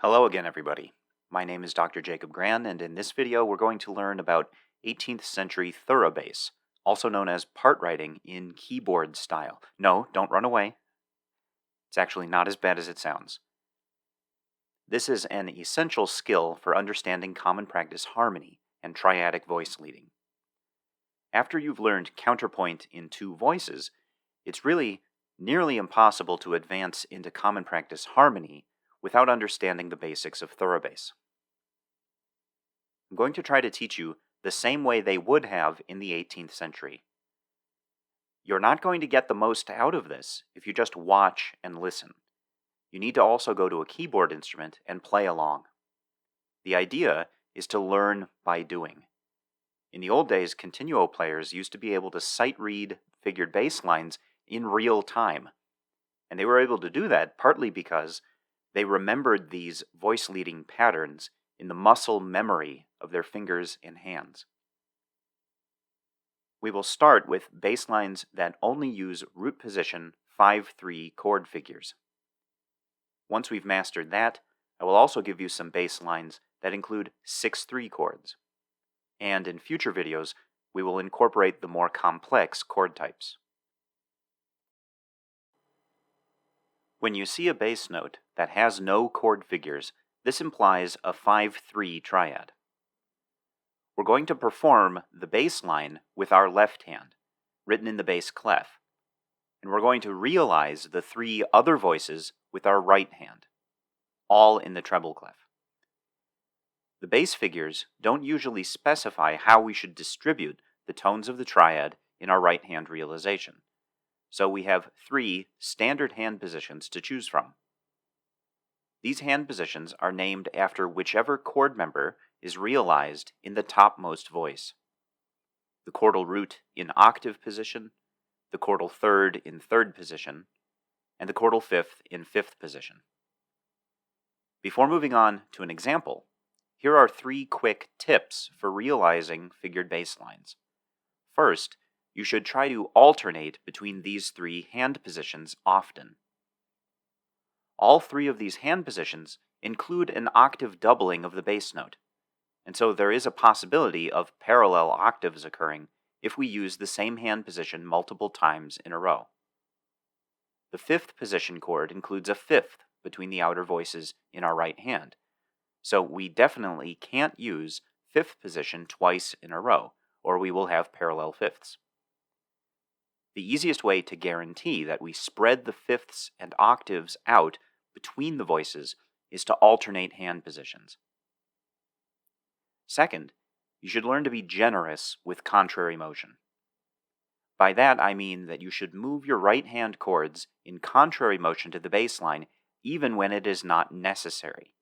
Hello again, everybody. My name is Dr. Jacob Gran, and in this video we're going to learn about 18th century thoroughbass, also known as part writing in keyboard style. No, don't run away. It's actually not as bad as it sounds. This is an essential skill for understanding common practice harmony and triadic voice leading. After you've learned counterpoint in two voices, it's really nearly impossible to advance into common practice harmony without understanding the basics of thoroughbass. I'm going to try to teach you the same way they would have in the 18th century. You're not going to get the most out of this if you just watch and listen. You need to also go to a keyboard instrument and play along. The idea is to learn by doing. In the old days, continuo players used to be able to sight read figured bass lines in real time. And they were able to do that partly because they remembered these voice-leading patterns in the muscle memory of their fingers and hands. We will start with bass lines that only use root position 5-3 chord figures. Once we've mastered that, I will also give you some bass lines that include 6-3 chords. And in future videos, we will incorporate the more complex chord types. When you see a bass note that has no chord figures, this implies a 5-3 triad. We're going to perform the bass line with our left hand, written in the bass clef, and we're going to realize the three other voices with our right hand, all in the treble clef. The bass figures don't usually specify how we should distribute the tones of the triad in our right hand realization. So we have 3 standard hand positions to choose from. These hand positions are named after whichever chord member is realized in the topmost voice. The chordal root in octave position, the chordal third in third position, and the chordal fifth in fifth position. Before moving on to an example, here are 3 quick tips for realizing figured bass lines. First, you should try to alternate between these 3 hand positions often. All 3 of these hand positions include an octave doubling of the bass note, and so there is a possibility of parallel octaves occurring if we use the same hand position multiple times in a row. The 5th position chord includes a 5th between the outer voices in our right hand, so we definitely can't use 5th position twice in a row, or we will have parallel fifths. The easiest way to guarantee that we spread the fifths and octaves out between the voices is to alternate hand positions. Second, you should learn to be generous with contrary motion. By that I mean that you should move your right hand chords in contrary motion to the bass line even when it is not necessary.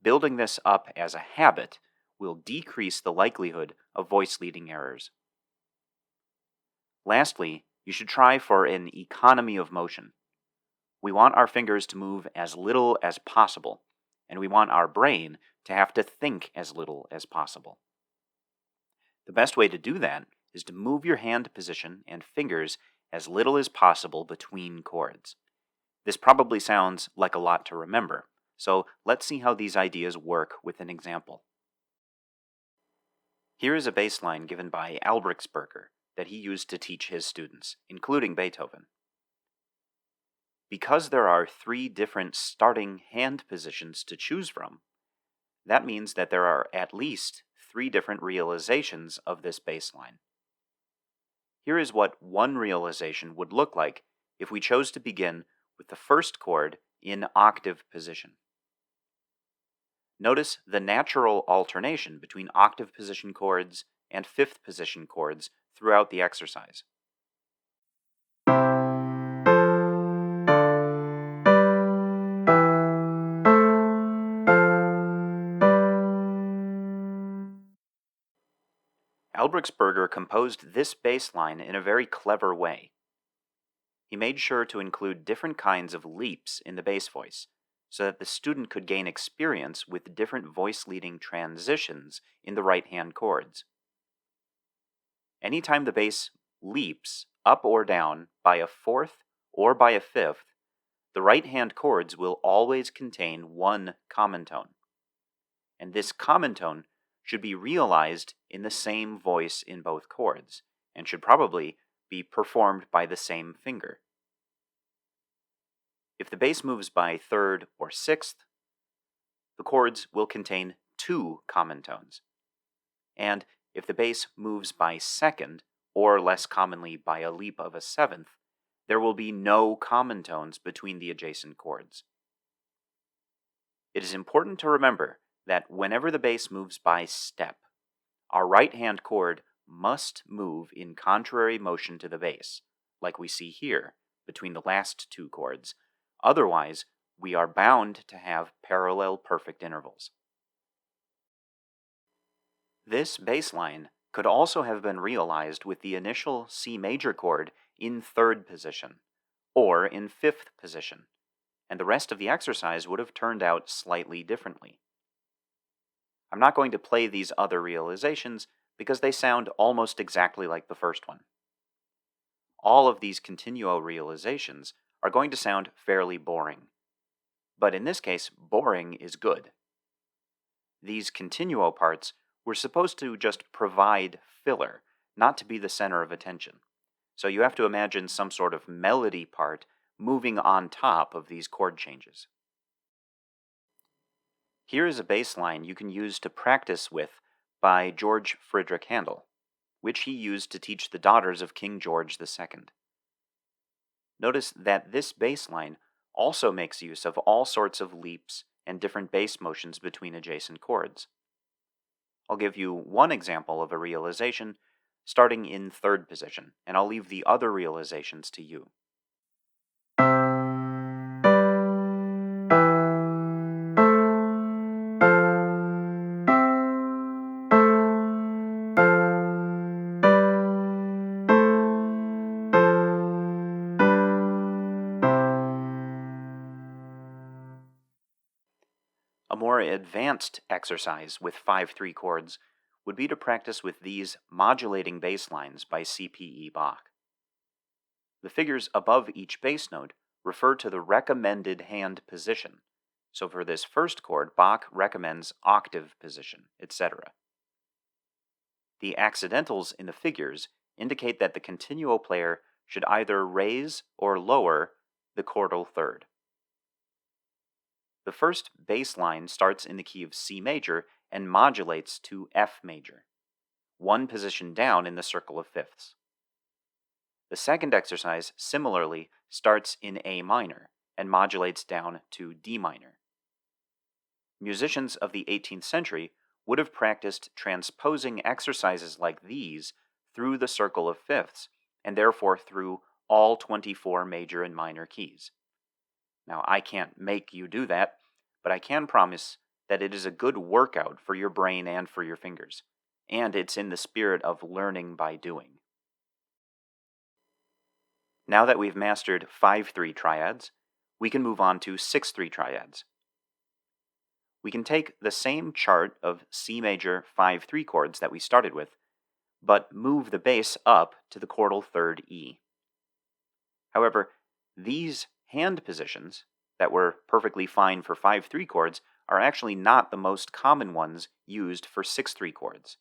Building this up as a habit will decrease the likelihood of voice leading errors. Lastly, you should try for an economy of motion. We want our fingers to move as little as possible, and we want our brain to have to think as little as possible. The best way to do that is to move your hand position and fingers as little as possible between chords. This probably sounds like a lot to remember, so let's see how these ideas work with an example. Here is a bass line given by Albrechtsberger that he used to teach his students, including Beethoven. Because there are 3 different starting hand positions to choose from, that means that there are at least 3 different realizations of this bass line. Here is what one realization would look like if we chose to begin with the first chord in octave position. Notice the natural alternation between octave position chords and 5th position chords throughout the exercise. Albrechtsberger composed this bass line in a very clever way. He made sure to include different kinds of leaps in the bass voice, so that the student could gain experience with different voice-leading transitions in the right-hand chords. Anytime the bass leaps up or down by a 4th or by a 5th, the right-hand chords will always contain one common tone. And this common tone should be realized in the same voice in both chords, and should probably be performed by the same finger. If the bass moves by third or sixth, the chords will contain two common tones. And if the bass moves by second, or less commonly by a leap of a seventh, there will be no common tones between the adjacent chords. It is important to remember that whenever the bass moves by step, our right-hand chord must move in contrary motion to the bass, like we see here between the last two chords. Otherwise, we are bound to have parallel perfect intervals. This bass line could also have been realized with the initial C major chord in third position, or in fifth position, and the rest of the exercise would have turned out slightly differently. I'm not going to play these other realizations because they sound almost exactly like the first one. All of these continuo realizations are going to sound fairly boring, but in this case, boring is good. These continuo parts were supposed to just provide filler, not to be the center of attention. So you have to imagine some sort of melody part moving on top of these chord changes. Here is a bass line you can use to practice with by George Friedrich Handel, which he used to teach the daughters of King George II. Notice that this bass line also makes use of all sorts of leaps and different bass motions between adjacent chords. I'll give you one example of a realization starting in third position, and I'll leave the other realizations to you. A more advanced exercise with 5/3 chords would be to practice with these modulating bass lines by C.P.E. Bach. The figures above each bass note refer to the recommended hand position. So for this first chord, Bach recommends octave position, etc. The accidentals in the figures indicate that the continuo player should either raise or lower the chordal third. The first bass line starts in the key of C major and modulates to F major, one position down in the circle of fifths. The second exercise similarly starts in A minor and modulates down to D minor. Musicians of the 18th century would have practiced transposing exercises like these through the circle of fifths, and therefore through all 24 major and minor keys. Now, I can't make you do that, but I can promise that it is a good workout for your brain and for your fingers, and it's in the spirit of learning by doing. Now that we've mastered 5/3 triads, we can move on to 6/3 triads. We can take the same chart of C major 5/3 chords that we started with, but move the bass up to the chordal third E. However, these hand positions that were perfectly fine for 5/3 chords are actually not the most common ones used for 6/3 chords.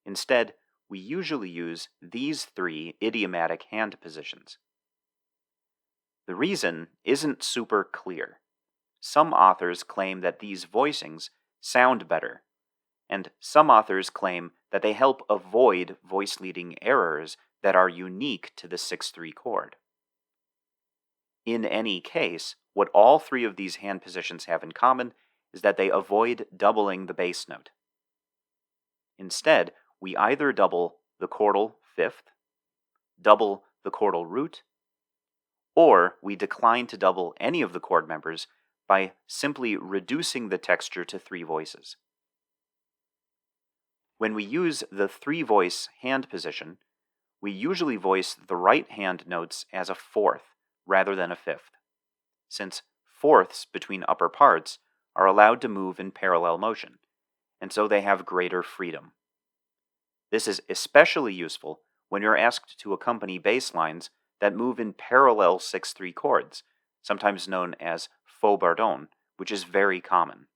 Instead, we usually use these three idiomatic hand positions. The reason isn't super clear. Some authors claim that these voicings sound better, and some authors claim that they help avoid voice leading errors that are unique to the 6/3 chord. In any case, what all three of these hand positions have in common is that they avoid doubling the bass note. Instead, we either double the chordal fifth, double the chordal root, or we decline to double any of the chord members by simply reducing the texture to three voices. When we use the three-voice hand position, we usually voice the right hand notes as a fourth rather than a fifth, since fourths between upper parts are allowed to move in parallel motion, and so they have greater freedom. This is especially useful when you're asked to accompany bass lines that move in parallel 6/3 chords, sometimes known as faux bardon, which is very common.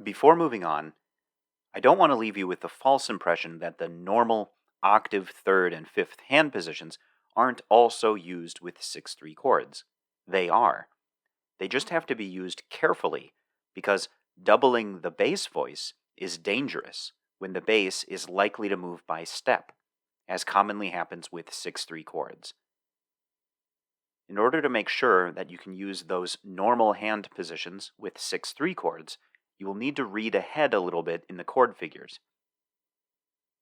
Before moving on, I don't want to leave you with the false impression that the normal octave, third, and fifth hand positions aren't also used with 6/3 chords. They are. They just have to be used carefully because doubling the bass voice is dangerous when the bass is likely to move by step, as commonly happens with 6/3 chords. In order to make sure that you can use those normal hand positions with 6/3 chords, you will need to read ahead a little bit in the chord figures.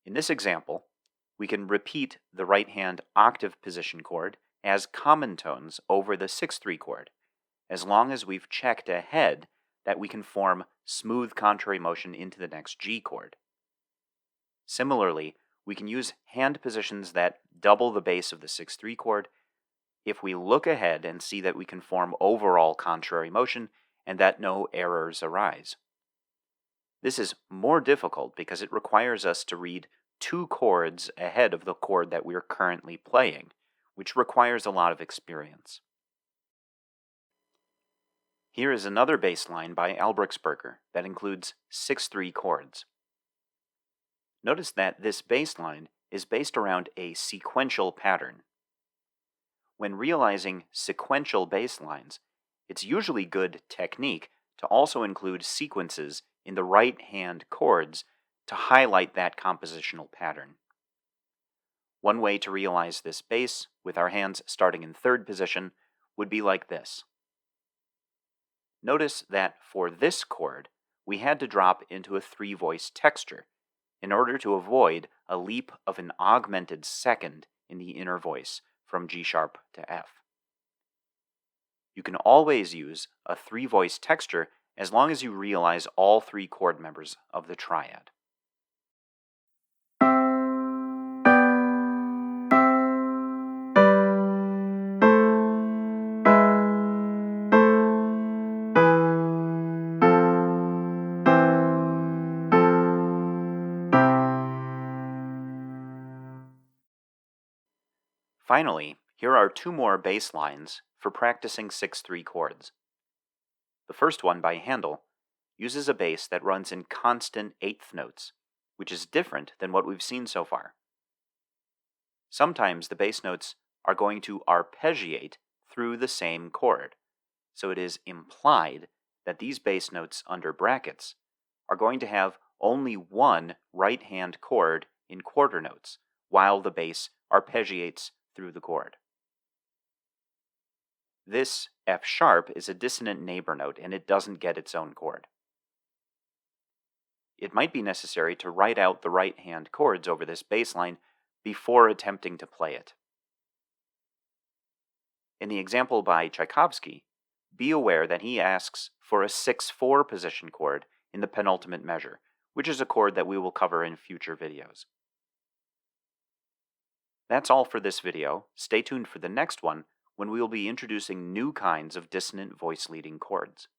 In this example, we can repeat the right hand octave position chord as common tones over the 6/3 chord, as long as we've checked ahead that we can form smooth contrary motion into the next G chord. Similarly, we can use hand positions that double the bass of the 6/3 chord if we look ahead and see that we can form overall contrary motion and that no errors arise. This is more difficult because it requires us to read 2 chords ahead of the chord that we're currently playing, which requires a lot of experience. Here is another bass line by Albrechtsberger that includes 6/3 chords. Notice that this bass line is based around a sequential pattern. When realizing sequential bass lines, it's usually good technique to also include sequences in the right hand chords to highlight that compositional pattern. One way to realize this bass with our hands starting in third position would be like this. Notice that for this chord, we had to drop into a 3-voice texture in order to avoid a leap of an augmented second in the inner voice from G sharp to F. You can always use a 3-voice texture as long as you realize all 3 chord members of the triad. Finally, here are 2 more bass lines for practicing 6/3 chords. The first one, by Handel, uses a bass that runs in constant eighth notes, which is different than what we've seen so far. Sometimes the bass notes are going to arpeggiate through the same chord, so it is implied that these bass notes under brackets are going to have only one right-hand chord in quarter notes, while the bass arpeggiates through the chord. This F sharp is a dissonant neighbor note, and it doesn't get its own chord. It might be necessary to write out the right-hand chords over this bass line before attempting to play it. In the example by Tchaikovsky, be aware that he asks for a 6/4 position chord in the penultimate measure, which is a chord that we will cover in future videos. That's all for this video. Stay tuned for the next one when we will be introducing new kinds of dissonant voice leading chords.